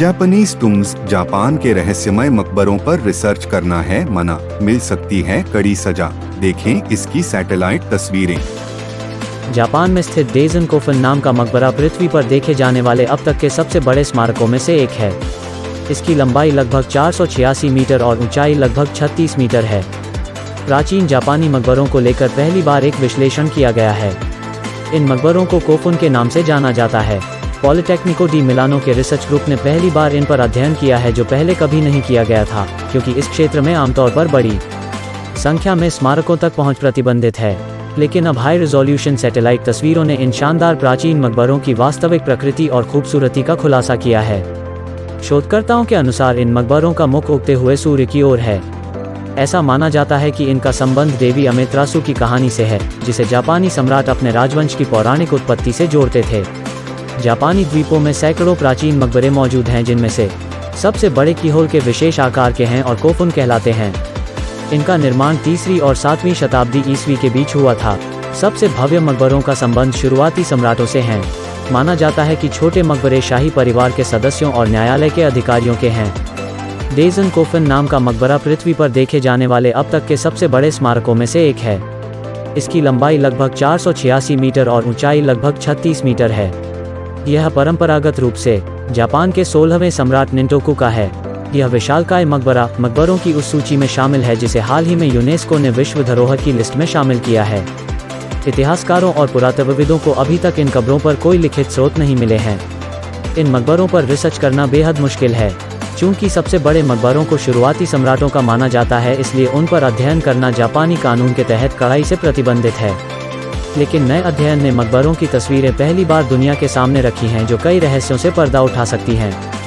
Japanese tombs, Japan के रहस्यमय मकबरों पर रिसर्च करना है मना, मिल सकती है कड़ी सजा। देखें इसकी सैटेलाइट तस्वीरें। जापान में स्थित डेज़न-कोफन नाम का मकबरा पृथ्वी पर देखे जाने वाले अब तक के सबसे बड़े स्मारकों में से एक है। इसकी लंबाई लगभग 486 मीटर और ऊंचाई लगभग 36 मीटर है। प्राचीन जापानी मकबरों को लेकर पहली बार एक विश्लेषण किया गया है। इन मकबरों को कोफुन के नाम से जाना जाता है। पॉलिटेक्निको डी मिलानो के रिसर्च ग्रुप ने पहली बार इन पर अध्ययन किया है, जो पहले कभी नहीं किया गया था, क्योंकि इस क्षेत्र में आमतौर पर बड़ी संख्या में स्मारकों तक पहुंच प्रतिबंधित है। लेकिन अब हाई रिजोल्यूशन सैटेलाइट तस्वीरों ने इन शानदार प्राचीन मकबरों की वास्तविक प्रकृति और खूबसूरती का खुलासा किया है। शोधकर्ताओं के अनुसार इन मकबरों का मुख उगते हुए सूर्य की ओर है। ऐसा माना जाता है कि इनका संबंध देवी अमेत्रासु की कहानी से है, जिसे जापानी सम्राट अपने राजवंश की पौराणिक उत्पत्ति से जोड़ते थे। जापानी द्वीपों में सैकड़ों प्राचीन मकबरे मौजूद हैं, जिनमें से सबसे बड़े कीहोल के विशेष आकार के हैं और कोफुन कहलाते हैं। इनका निर्माण 3वीं और 7वीं शताब्दी ईस्वी के बीच हुआ था। सबसे भव्य मकबरों का संबंध शुरुआती सम्राटों से है। माना जाता है कि छोटे मकबरे शाही परिवार के सदस्यों और न्यायालय के अधिकारियों के हैं। डेज़न-कोफन नाम का मकबरा पृथ्वी पर देखे जाने वाले अब तक के सबसे बड़े स्मारकों में से एक है। इसकी लंबाई लगभग 486 मीटर और ऊंचाई लगभग 36 मीटर है। यह परंपरागत रूप से जापान के 16वें सम्राट निंटोकू का है। यह विशालकाय मकबरा मकबरों की उस सूची में शामिल है जिसे हाल ही में यूनेस्को ने विश्व धरोहर की लिस्ट में शामिल किया है। इतिहासकारों और पुरातत्वविदों को अभी तक इन कब्रों पर कोई लिखित स्रोत नहीं मिले हैं। इन मकबरों पर रिसर्च करना बेहद मुश्किल है। चूंकि सबसे बड़े मकबरों को शुरुआती सम्राटों का माना जाता है, इसलिए उन पर अध्ययन करना जापानी कानून के तहत कड़ाई से प्रतिबंधित है। लेकिन नए अध्ययन ने मकबरों की तस्वीरें पहली बार दुनिया के सामने रखी हैं, जो कई रहस्यों से पर्दा उठा सकती हैं।